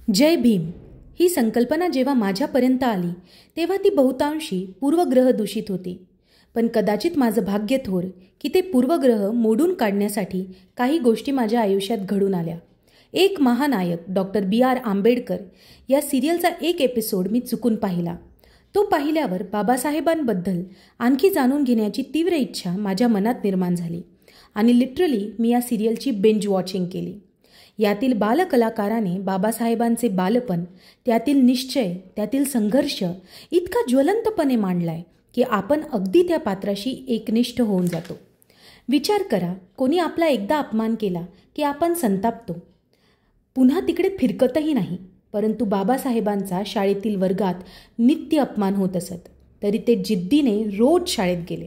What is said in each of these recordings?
जय भीम ही संकल्पना जेव्हा माझ्यापर्यंत आली तेव्हा ती बहुतांशी पूर्वग्रह दूषित होती. पण कदाचित माझं भाग्य थोर की ते पूर्वग्रह मोडून काढण्यासाठी काही गोष्टी माझ्या आयुष्यात घडून आल्या. एक महानायक डॉक्टर B.R. आंबेडकर या सिरियलचा एक एपिसोड मी चुकून पाहिला. तो पाहिल्यावर बाबासाहेबांबद्दल आणखी जाणून घेण्याची तीव्र इच्छा माझ्या मनात निर्माण झाली आणि लिटरली मी या सिरियलची बिंज वॉचिंग केली. यातील बालकलाकाराने बाबासाहेबांचे बालपण, त्यातील निश्चय, त्यातील संघर्ष इतका ज्वलंतपणे मांडलाय की आपण अगदी त्या पात्राशी एकनिष्ठ होऊन जातो. विचार करा, कोणी आपला एकदा अपमान केला की आपण संतापतो, पुन्हा तिकडे फिरकतही नाही. परंतु बाबासाहेबांचा शाळेतील वर्गात नित्य अपमान होत असत, तरी ते जिद्दीने रोज शाळेत गेले.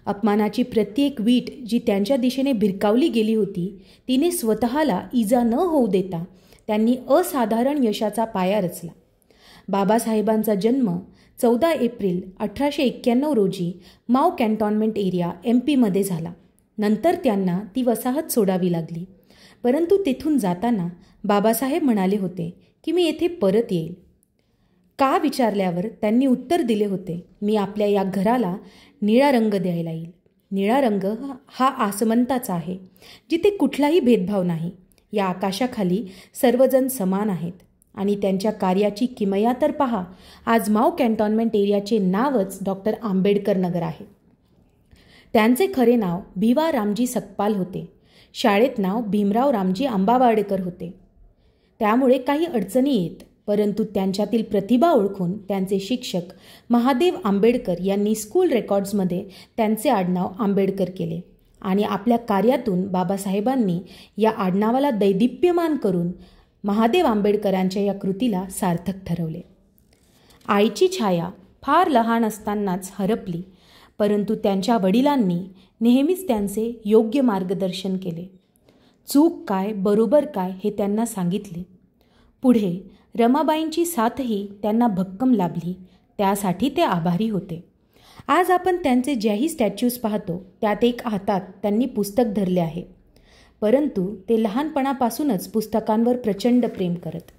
अपमानाची प्रत्येक वीट जी त्यांच्या दिशेने भिरकावली गेली होती, तिने स्वतःला इजा न होऊ देता त्यांनी असाधारण यशाचा पाया रचला. बाबासाहेबांचा जन्म 14 एप्रिल 1891 रोजी माव कॅन्टॉन्मेंट एरिया MP मध्ये झाला. नंतर त्यांना ती वसाहत सोडावी लागली. परंतु तिथून जाताना बाबासाहेब म्हणाले होते की मी येथे परत येईल. का विचारल्यावर त्यांनी उत्तर दिले होते, मी आपल्या या घराला निळा रंग द्यायला येईल. निळा रंग हा आसमंताचा आहे, जिथे कुठलाही भेदभाव नाही. या आकाशाखाली सर्वजण समान आहेत आणि त्यांच्या कार्याची किमया तर पहा. आज माव कॅन्टॉन्मेंट एरियाचे नावच डॉक्टर आंबेडकर नगर आहे. त्यांचे खरे नाव भिवा रामजी सकपाल होते. शाळेत नाव भीमराव रामजी आंबावाडेकर होते. त्यामुळे काही अडचणी येत, परंतु त्यांच्यातील प्रतिभा ओळखून त्यांचे शिक्षक महादेव आंबेडकर यांनी स्कूल रेकॉर्ड्समध्ये त्यांचे आडनाव आंबेडकर केले आणि आपल्या कार्यातून बाबासाहेबांनी या आडनावाला दैदिप्यमान करून महादेव आंबेडकरांच्या या कृतीला सार्थक ठरवले. आईची छाया फार लहान असतानाच हरपली, परंतु त्यांच्या वडिलांनी नेहमीच त्यांचे योग्य मार्गदर्शन केले. चूक काय, बरोबर काय हे त्यांना सांगितले. पुढे रमाबाईंची साथही त्यांना भक्कम लाभली, त्यासाठी ते आभारी होते. आज आपण त्यांचे ज्याही स्टॅच्यूज पाहतो त्यात एक हातात त्यांनी पुस्तक धरले आहे, परंतु ते लहानपणापासूनच पुस्तकांवर प्रचंड प्रेम करत.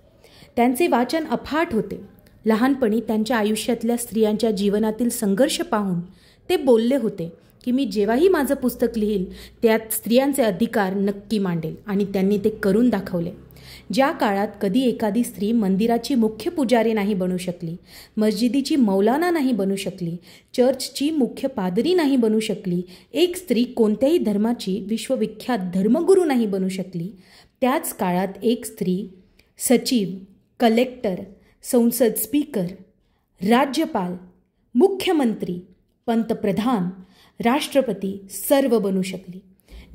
त्यांचे वाचन अफाट होते. लहानपणी त्यांच्या आयुष्यातल्या स्त्रियांच्या जीवनातील संघर्ष पाहून ते बोलले होते की मी जेव्हाही माझं पुस्तक लिहील त्यात स्त्रियांचे अधिकार नक्की मांडेल, आणि त्यांनी ते करून दाखवले. ज्या काळात कधी एखादी स्त्री मंदिराची मुख्य पुजारी नाही बनू शकली, मस्जिदीची मौलाना नाही बनू शकली, चर्चची मुख्य पादरी नाही बनू शकली, एक स्त्री कोणत्याही धर्माची विश्वविख्यात धर्मगुरू नाही बनू शकली, त्याच काळात एक स्त्री सचिव, कलेक्टर, संसद स्पीकर, राज्यपाल, मुख्यमंत्री, पंतप्रधान, राष्ट्रपती सर्व बनू शकली.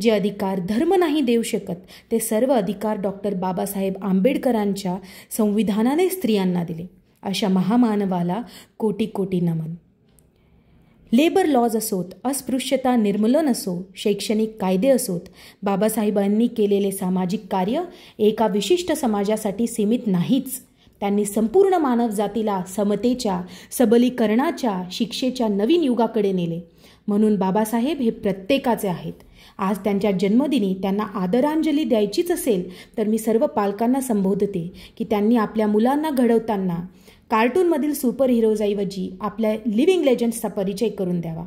जे अधिकार धर्म नाही देऊ शकत, ते सर्व अधिकार डॉक्टर बाबासाहेब आंबेडकरांच्या संविधानाने स्त्रियांना दिले. अशा महामानवाला कोटी कोटी नमन. लेबर लॉज असोत, अस्पृश्यता निर्मूलन असो, शैक्षणिक कायदे असोत, बाबासाहेबांनी केलेले सामाजिक कार्य एका विशिष्ट समाजासाठी सीमित नाहीच. त्यांनी संपूर्ण मानवजातीला समतेच्या, सबलीकरणाच्या, शिक्षेच्या नवीन युगाकडे नेले. म्हणून बाबासाहेब हे प्रत्येकाचे आहेत. आज त्यांच्या जन्मदिनी त्यांना आदरांजली द्यायचीच असेल तर मी सर्व पालकांना संबोधते की त्यांनी आपल्या मुलांना घडवताना कार्टूनमधील सुपर हिरोजऐवजी आपल्या लिव्हिंग लेजंड्सचा परिचय करून द्यावा.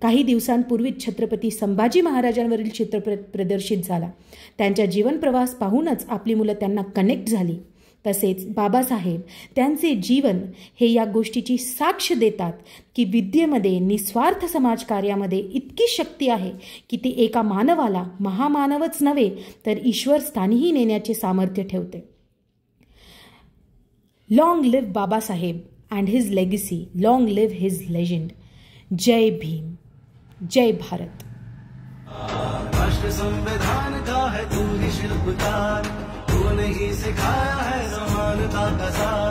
काही दिवसांपूर्वीच छत्रपती संभाजी महाराजांवरील चित्रपट प्रदर्शित झाला. त्यांच्या जीवनप्रवास पाहूनच आपली मुलं त्यांना कनेक्ट झाली. तसेच बाबासाहेब त्यांचे जीवन हे या गोष्टीची साक्ष देतात की विद्येमध्ये, निस्वार्थ समाजकार्यामध्ये इतकी शक्ती आहे की ती एका मानवाला महामानवच नव्हे तर ईश्वर स्थानीही नेण्याचे सामर्थ्य ठेवते. Long live Babasaheb and his legacy, long live his legend. जय भीम, जय भारत. राष्ट्र संविधान का है तू ही शिल्पकार, तूने ही सिखाया है समानता का सार.